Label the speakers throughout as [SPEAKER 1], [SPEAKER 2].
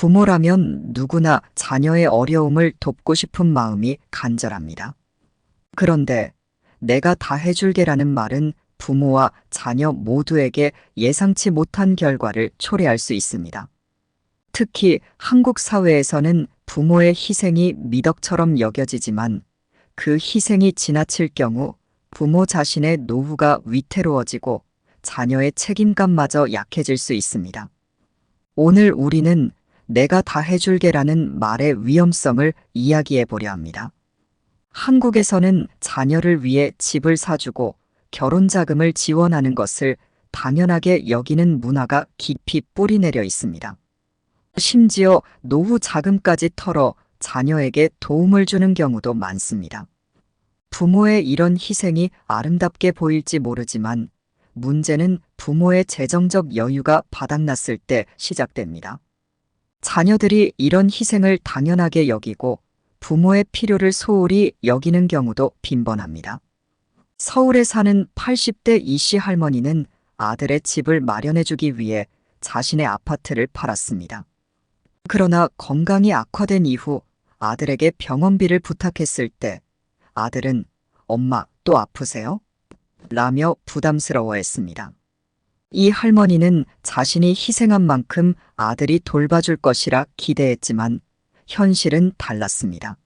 [SPEAKER 1] 부모라면 누구나 자녀의 어려움을 돕고 싶은 마음이 간절합니다. 그런데 내가 다 해줄게라는 말은 부모와 자녀 모두에게 예상치 못한 결과를 초래할 수 있습니다. 특히 한국 사회에서는 부모의 희생이 미덕처럼 여겨지지만 그 희생이 지나칠 경우 부모 자신의 노후가 위태로워지고 자녀의 책임감마저 약해질 수 있습니다. 오늘 우리는 내가 다 해줄게라는 말의 위험성을 이야기해 보려 합니다. 한국에서는 자녀를 위해 집을 사주고 결혼 자금을 지원하는 것을 당연하게 여기는 문화가 깊이 뿌리내려 있습니다. 심지어 노후 자금까지 털어 자녀에게 도움을 주는 경우도 많습니다. 부모의 이런 희생이 아름답게 보일지 모르지만 문제는 부모의 재정적 여유가 바닥났을 때 시작됩니다. 자녀들이 이런 희생을 당연하게 여기고 부모의 필요를 소홀히 여기는 경우도 빈번합니다. 서울에 사는 80대 이씨 할머니는 아들의 집을 마련해주기 위해 자신의 아파트를 팔았습니다. 그러나 건강이 악화된 이후 아들에게 병원비를 부탁했을 때 아들은 "엄마, 또 아프세요?" 라며 부담스러워했습니다. 이 할머니는 자신이 희생한 만큼 아들이 돌봐줄 것이라 기대했지만 현실은 달랐습니다.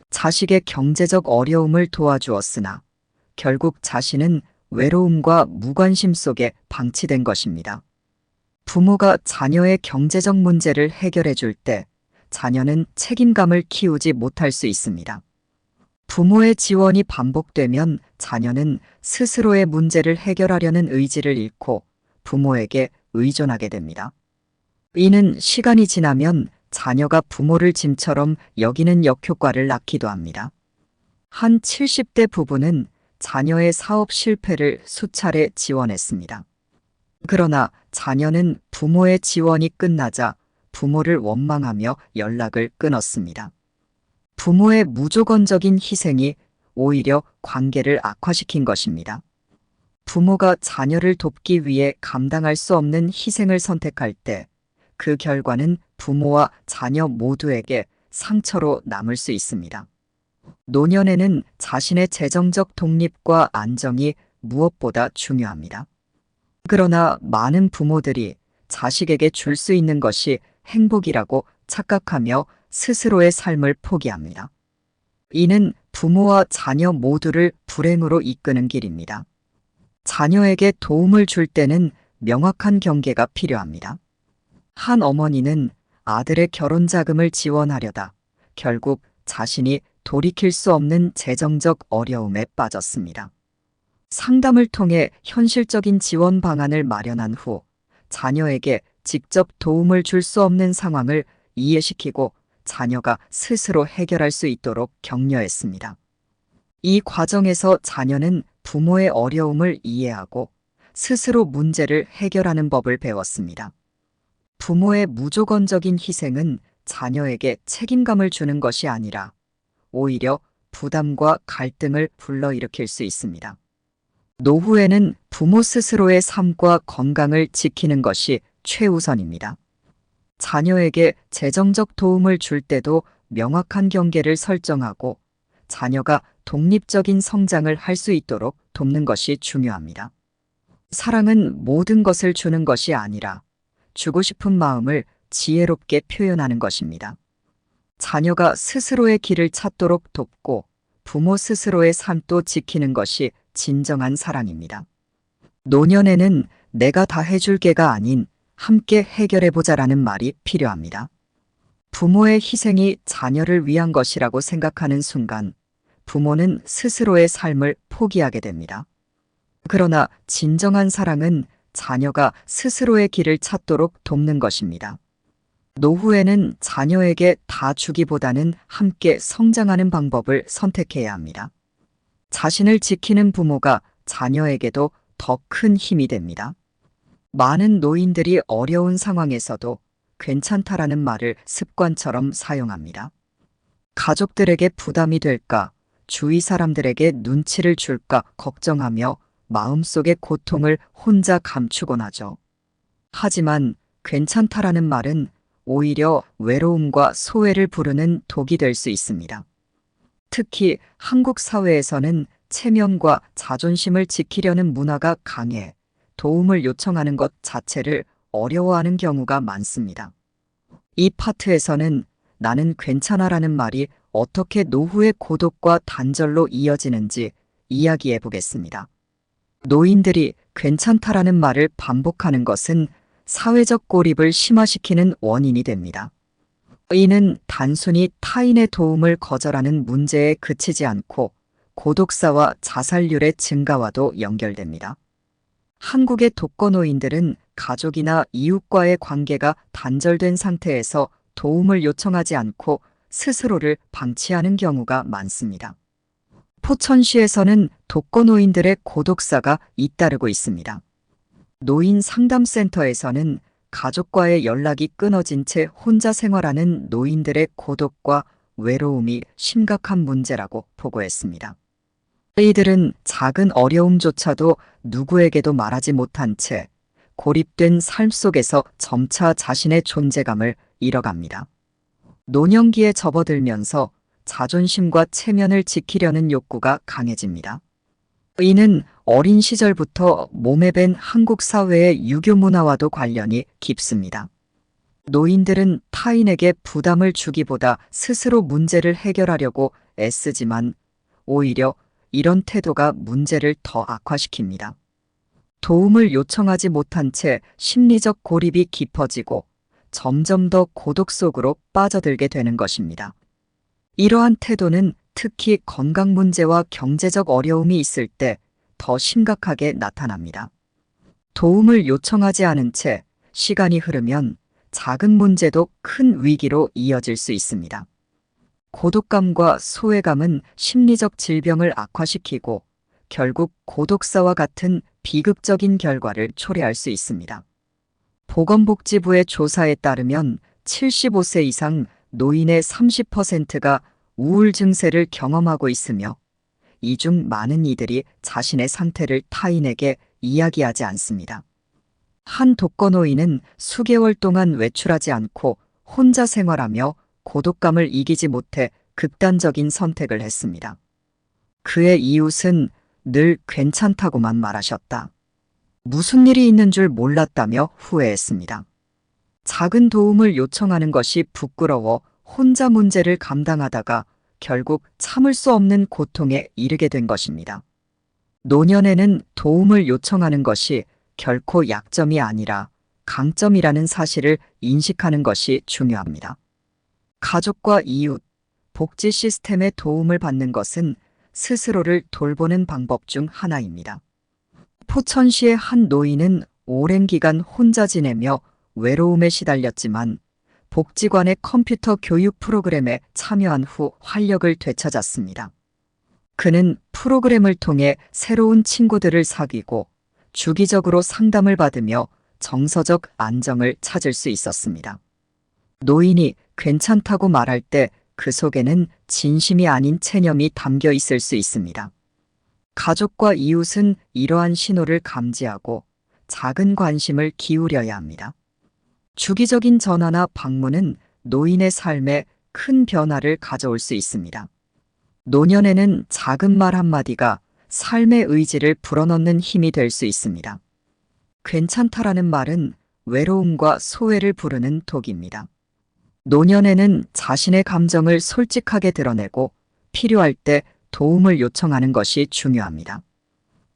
[SPEAKER 1] 자식의 경제적 어려움을 도와주었으나 결국 자신은 외로움과 무관심 속에 방치된 것입니다. 부모가 자녀의 경제적 문제를 해결해 줄 때 자녀는 책임감을 키우지 못할 수 있습니다. 부모의 지원이 반복되면 자녀는 스스로의 문제를 해결하려는 의지를 잃고 부모에게 의존하게 됩니다. 이는 시간이 지나면 자녀가 부모를 짐처럼 여기는 역효과를 낳기도 합니다. 한 70대 부부는 자녀의 사업 실패를 수차례 지원했습니다. 그러나 자녀는 부모의 지원이 끝나자 부모를 원망하며 연락을 끊었습니다. 부모의 무조건적인 희생이 오히려 관계를 악화시킨 것입니다. 부모가 자녀를 돕기 위해 감당할 수 없는 희생을 선택할 때 그 결과는 부모와 자녀 모두에게 상처로 남을 수 있습니다. 노년에는 자신의 재정적 독립과 안정이 무엇보다 중요합니다. 그러나 많은 부모들이 자식에게 줄 수 있는 것이 행복이라고 착각하며 스스로의 삶을 포기합니다. 이는 부모와 자녀 모두를 불행으로 이끄는 길입니다. 자녀에게 도움을 줄 때는 명확한 경계가 필요합니다. 한 어머니는 아들의 결혼 자금을 지원하려다 결국 자신이 돌이킬 수 없는 재정적 어려움에 빠졌습니다. 상담을 통해 현실적인 지원 방안을 마련한 후 자녀에게 직접 도움을 줄 수 없는 상황을 이해시키고 자녀가 스스로 해결할 수 있도록 격려했습니다. 이 과정에서 자녀는 부모의 어려움을 이해하고 스스로 문제를 해결하는 법을 배웠습니다. 부모의 무조건적인 희생은 자녀에게 책임감을 주는 것이 아니라 오히려 부담과 갈등을 불러일으킬 수 있습니다. 노후에는 부모 스스로의 삶과 건강을 지키는 것이 최우선입니다. 자녀에게 재정적 도움을 줄 때도 명확한 경계를 설정하고 자녀가 독립적인 성장을 할 수 있도록 돕는 것이 중요합니다. 사랑은 모든 것을 주는 것이 아니라 주고 싶은 마음을 지혜롭게 표현하는 것입니다. 자녀가 스스로의 길을 찾도록 돕고 부모 스스로의 삶도 지키는 것이 진정한 사랑입니다. 노년에는 내가 다 해줄게가 아닌 함께 해결해보자라는 말이 필요합니다. 부모의 희생이 자녀를 위한 것이라고 생각하는 순간 부모는 스스로의 삶을 포기하게 됩니다. 그러나 진정한 사랑은 자녀가 스스로의 길을 찾도록 돕는 것입니다. 노후에는 자녀에게 다 주기보다는 함께 성장하는 방법을 선택해야 합니다. 자신을 지키는 부모가 자녀에게도 더 큰 힘이 됩니다. 많은 노인들이 어려운 상황에서도 괜찮다라는 말을 습관처럼 사용합니다. 가족들에게 부담이 될까, 주위 사람들에게 눈치를 줄까 걱정하며 마음속의 고통을 혼자 감추곤 하죠. 하지만 괜찮다라는 말은 오히려 외로움과 소외를 부르는 독이 될 수 있습니다. 특히 한국 사회에서는 체면과 자존심을 지키려는 문화가 강해 도움을 요청하는 것 자체를 어려워하는 경우가 많습니다. 이 파트에서는 나는 괜찮아라는 말이 어떻게 노후의 고독과 단절로 이어지는지 이야기해 보겠습니다. 노인들이 괜찮다라는 말을 반복하는 것은 사회적 고립을 심화시키는 원인이 됩니다. 이는 단순히 타인의 도움을 거절하는 문제에 그치지 않고 고독사와 자살률의 증가와도 연결됩니다. 한국의 독거노인들은 가족이나 이웃과의 관계가 단절된 상태에서 도움을 요청하지 않고 스스로를 방치하는 경우가 많습니다. 포천시에서는 독거노인들의 고독사가 잇따르고 있습니다. 노인 상담센터에서는 가족과의 연락이 끊어진 채 혼자 생활하는 노인들의 고독과 외로움이 심각한 문제라고 보고했습니다. 이들은 작은 어려움조차도 누구에게도 말하지 못한 채 고립된 삶 속에서 점차 자신의 존재감을 잃어갑니다. 노년기에 접어들면서 자존심과 체면을 지키려는 욕구가 강해집니다. 이는 어린 시절부터 몸에 밴 한국 사회의 유교 문화와도 관련이 깊습니다. 노인들은 타인에게 부담을 주기보다 스스로 문제를 해결하려고 애쓰지만 오히려 이런 태도가 문제를 더 악화시킵니다. 도움을 요청하지 못한 채 심리적 고립이 깊어지고 점점 더 고독 속으로 빠져들게 되는 것입니다. 이러한 태도는 특히 건강 문제와 경제적 어려움이 있을 때 더 심각하게 나타납니다. 도움을 요청하지 않은 채 시간이 흐르면 작은 문제도 큰 위기로 이어질 수 있습니다. 고독감과 소외감은 심리적 질병을 악화시키고 결국 고독사와 같은 비극적인 결과를 초래할 수 있습니다. 보건복지부의 조사에 따르면 75세 이상 노인의 30%가 우울 증세를 경험하고 있으며 이 중 많은 이들이 자신의 상태를 타인에게 이야기하지 않습니다. 한 독거노인은 수개월 동안 외출하지 않고 혼자 생활하며 고독감을 이기지 못해 극단적인 선택을 했습니다. 그의 이웃은 늘 괜찮다고만 말하셨다. 무슨 일이 있는 줄 몰랐다며 후회했습니다. 작은 도움을 요청하는 것이 부끄러워 혼자 문제를 감당하다가 결국 참을 수 없는 고통에 이르게 된 것입니다. 노년에는 도움을 요청하는 것이 결코 약점이 아니라 강점이라는 사실을 인식하는 것이 중요합니다. 가족과 이웃, 복지 시스템의 도움을 받는 것은 스스로를 돌보는 방법 중 하나입니다. 포천시의 한 노인은 오랜 기간 혼자 지내며 외로움에 시달렸지만 복지관의 컴퓨터 교육 프로그램에 참여한 후 활력을 되찾았습니다. 그는 프로그램을 통해 새로운 친구들을 사귀고 주기적으로 상담을 받으며 정서적 안정을 찾을 수 있었습니다. 노인이 괜찮다고 말할 때 그 속에는 진심이 아닌 체념이 담겨 있을 수 있습니다. 가족과 이웃은 이러한 신호를 감지하고 작은 관심을 기울여야 합니다. 주기적인 전화나 방문은 노인의 삶에 큰 변화를 가져올 수 있습니다. 노년에는 작은 말 한마디가 삶의 의지를 불어넣는 힘이 될 수 있습니다. 괜찮다라는 말은 외로움과 소외를 부르는 독입니다. 노년에는 자신의 감정을 솔직하게 드러내고 필요할 때 도움을 요청하는 것이 중요합니다.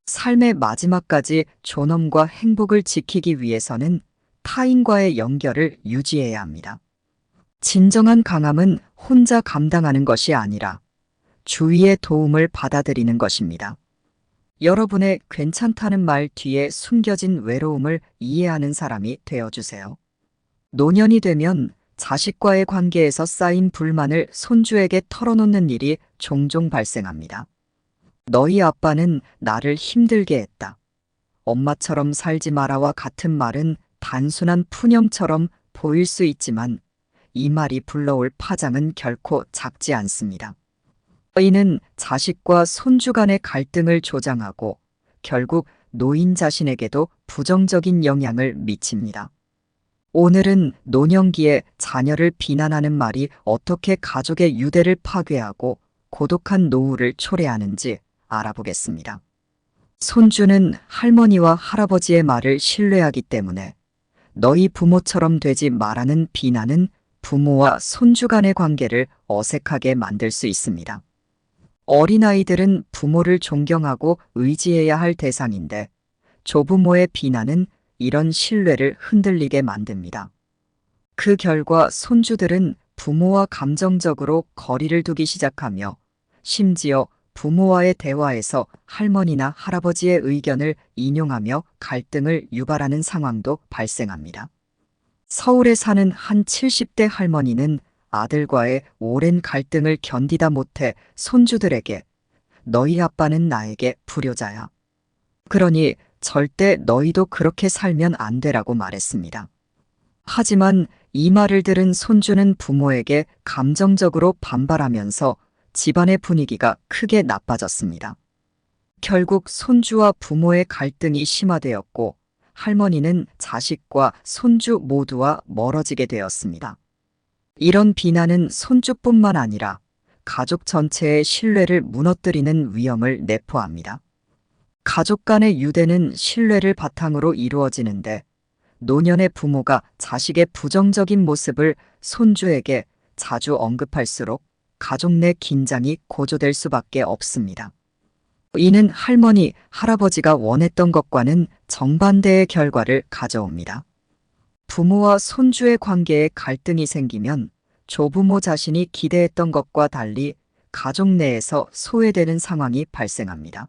[SPEAKER 1] 삶의 마지막까지 존엄과 행복을 지키기 위해서는 타인과의 연결을 유지해야 합니다. 진정한 강함은 혼자 감당하는 것이 아니라 주위의 도움을 받아들이는 것입니다. 여러분의 괜찮다는 말 뒤에 숨겨진 외로움을 이해하는 사람이 되어주세요. 노년이 되면 자식과의 관계에서 쌓인 불만을 손주에게 털어놓는 일이 종종 발생합니다. 너희 아빠는 나를 힘들게 했다. 엄마처럼 살지 마라와 같은 말은 단순한 푸념처럼 보일 수 있지만 이 말이 불러올 파장은 결코 작지 않습니다. 이는 자식과 손주 간의 갈등을 조장하고 결국 노인 자신에게도 부정적인 영향을 미칩니다. 오늘은 노년기에 자녀를 비난하는 말이 어떻게 가족의 유대를 파괴하고 고독한 노후를 초래하는지 알아보겠습니다. 손주는 할머니와 할아버지의 말을 신뢰하기 때문에 너희 부모처럼 되지 말라는 비난은 부모와 손주 간의 관계를 어색하게 만들 수 있습니다. 어린아이들은 부모를 존경하고 의지해야 할 대상인데 조부모의 비난은 이런 신뢰를 흔들리게 만듭니다. 그 결과 손주들은 부모와 감정적으로 거리를 두기 시작하며 심지어 부모와의 대화에서 할머니나 할아버지의 의견을 인용하며 갈등을 유발하는 상황도 발생합니다. 서울에 사는 한 70대 할머니는 아들과의 오랜 갈등을 견디다 못해 손주들에게 너희 아빠는 나에게 불효자야. 그러니 절대 너희도 그렇게 살면 안 되라고 말했습니다. 하지만 이 말을 들은 손주는 부모에게 감정적으로 반발하면서 집안의 분위기가 크게 나빠졌습니다. 결국 손주와 부모의 갈등이 심화되었고 할머니는 자식과 손주 모두와 멀어지게 되었습니다. 이런 비난은 손주뿐만 아니라 가족 전체의 신뢰를 무너뜨리는 위험을 내포합니다. 가족 간의 유대는 신뢰를 바탕으로 이루어지는데 노년의 부모가 자식의 부정적인 모습을 손주에게 자주 언급할수록 가족 내 긴장이 고조될 수밖에 없습니다. 이는 할머니, 할아버지가 원했던 것과는 정반대의 결과를 가져옵니다. 부모와 손주의 관계에 갈등이 생기면 조부모 자신이 기대했던 것과 달리 가족 내에서 소외되는 상황이 발생합니다.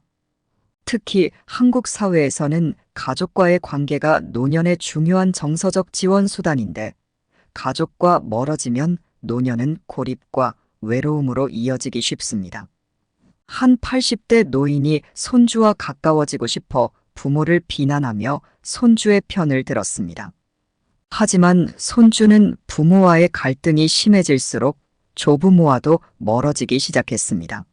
[SPEAKER 1] 특히 한국 사회에서는 가족과의 관계가 노년의 중요한 정서적 지원 수단인데 가족과 멀어지면 노년은 고립과 외로움으로 이어지기 쉽습니다. 한 80대 노인이 손주와 가까워지고 싶어 부모를 비난하며 손주의 편을 들었습니다. 하지만 손주는 부모와의 갈등이 심해질수록 조부모와도 멀어지기 시작했습니다.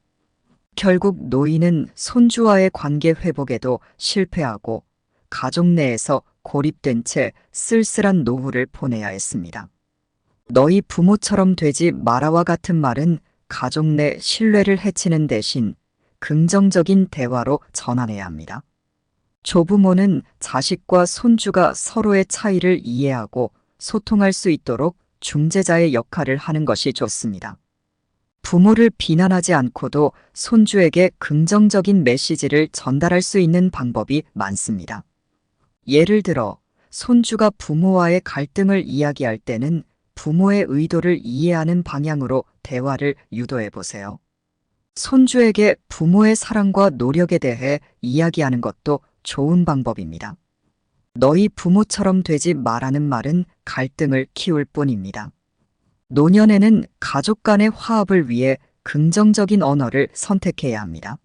[SPEAKER 1] 결국 노인은 손주와의 관계 회복에도 실패하고 가족 내에서 고립된 채 쓸쓸한 노후를 보내야 했습니다. 너희 부모처럼 되지 마라와 같은 말은 가족 내 신뢰를 해치는 대신 긍정적인 대화로 전환해야 합니다. 조부모는 자식과 손주가 서로의 차이를 이해하고 소통할 수 있도록 중재자의 역할을 하는 것이 좋습니다. 부모를 비난하지 않고도 손주에게 긍정적인 메시지를 전달할 수 있는 방법이 많습니다. 예를 들어 손주가 부모와의 갈등을 이야기할 때는 부모의 의도를 이해하는 방향으로 대화를 유도해 보세요. 손주에게 부모의 사랑과 노력에 대해 이야기하는 것도 좋은 방법입니다. 너희 부모처럼 되지 마라는 말은 갈등을 키울 뿐입니다. 노년에는 가족 간의 화합을 위해 긍정적인 언어를 선택해야 합니다.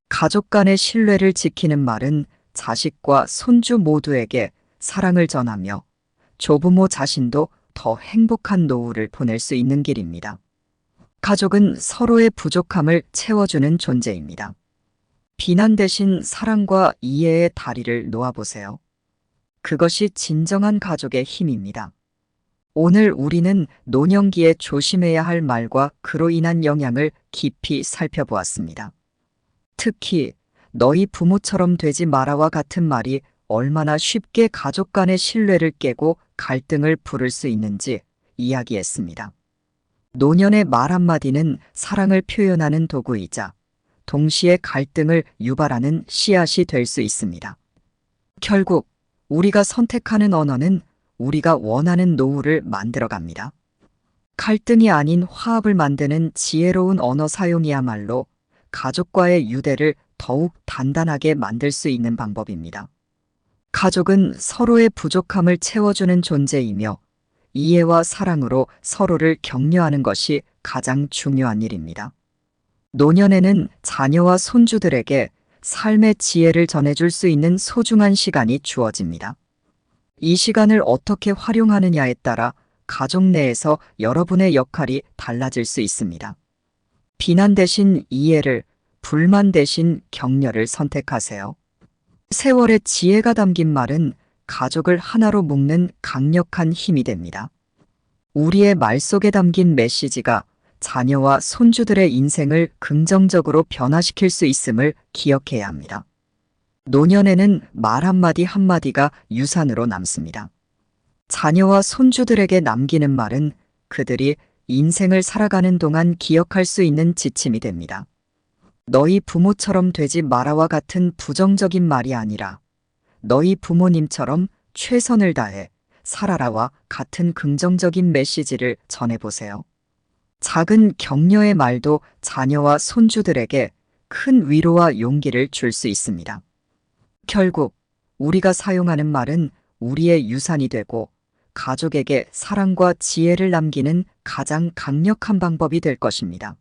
[SPEAKER 1] 가족 간의 신뢰를 지키는 말은 자식과 손주 모두에게 사랑을 전하며 조부모 자신도 더 행복한 노후를 보낼 수 있는 길입니다. 가족은 서로의 부족함을 채워주는 존재입니다. 비난 대신 사랑과 이해의 다리를 놓아보세요. 그것이 진정한 가족의 힘입니다. 오늘 우리는 노년기에 조심해야 할 말과 그로 인한 영향을 깊이 살펴보았습니다. 특히 너희 부모처럼 되지 마라와 같은 말이 얼마나 쉽게 가족 간의 신뢰를 깨고 갈등을 부를 수 있는지 이야기했습니다. 노년의 말 한마디는 사랑을 표현하는 도구이자 동시에 갈등을 유발하는 씨앗이 될 수 있습니다. 결국 우리가 선택하는 언어는 우리가 원하는 노후를 만들어갑니다. 갈등이 아닌 화합을 만드는 지혜로운 언어 사용이야말로 가족과의 유대를 더욱 단단하게 만들 수 있는 방법입니다. 가족은 서로의 부족함을 채워주는 존재이며 이해와 사랑으로 서로를 격려하는 것이 가장 중요한 일입니다. 노년에는 자녀와 손주들에게 삶의 지혜를 전해줄 수 있는 소중한 시간이 주어집니다. 이 시간을 어떻게 활용하느냐에 따라 가족 내에서 여러분의 역할이 달라질 수 있습니다. 비난 대신 이해를, 불만 대신 격려를 선택하세요. 세월의 지혜가 담긴 말은 가족을 하나로 묶는 강력한 힘이 됩니다. 우리의 말 속에 담긴 메시지가 자녀와 손주들의 인생을 긍정적으로 변화시킬 수 있음을 기억해야 합니다. 노년에는 말 한마디 한마디가 유산으로 남습니다. 자녀와 손주들에게 남기는 말은 그들이 인생을 살아가는 동안 기억할 수 있는 지침이 됩니다. 너희 부모처럼 되지 마라와 같은 부정적인 말이 아니라 너희 부모님처럼 최선을 다해 살아라와 같은 긍정적인 메시지를 전해보세요. 작은 격려의 말도 자녀와 손주들에게 큰 위로와 용기를 줄 수 있습니다. 결국 우리가 사용하는 말은 우리의 유산이 되고 가족에게 사랑과 지혜를 남기는 가장 강력한 방법이 될 것입니다.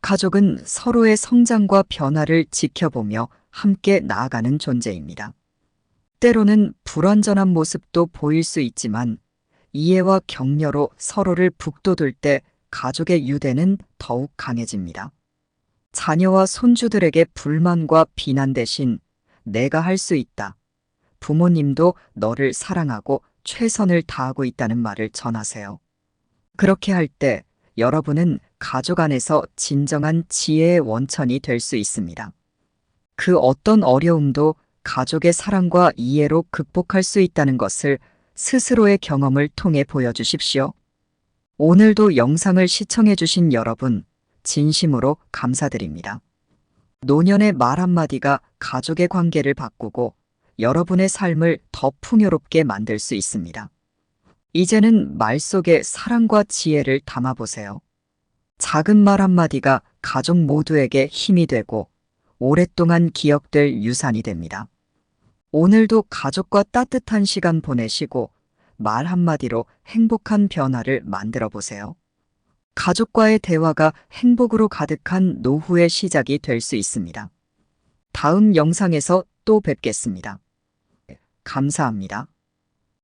[SPEAKER 1] 가족은 서로의 성장과 변화를 지켜보며 함께 나아가는 존재입니다. 때로는 불완전한 모습도 보일 수 있지만 이해와 격려로 서로를 북돋을 때 가족의 유대는 더욱 강해집니다. 자녀와 손주들에게 불만과 비난 대신 내가 할 수 있다. 부모님도 너를 사랑하고 최선을 다하고 있다는 말을 전하세요. 그렇게 할 때 여러분은 가족 안에서 진정한 지혜의 원천이 될 수 있습니다. 그 어떤 어려움도 가족의 사랑과 이해로 극복할 수 있다는 것을 스스로의 경험을 통해 보여주십시오. 오늘도 영상을 시청해주신 여러분, 진심으로 감사드립니다. 노년의 말 한마디가 가족의 관계를 바꾸고 여러분의 삶을 더 풍요롭게 만들 수 있습니다. 이제는 말 속에 사랑과 지혜를 담아보세요. 작은 말 한마디가 가족 모두에게 힘이 되고 오랫동안 기억될 유산이 됩니다. 오늘도 가족과 따뜻한 시간 보내시고 말 한마디로 행복한 변화를 만들어 보세요. 가족과의 대화가 행복으로 가득한 노후의 시작이 될 수 있습니다. 다음 영상에서 또 뵙겠습니다. 감사합니다.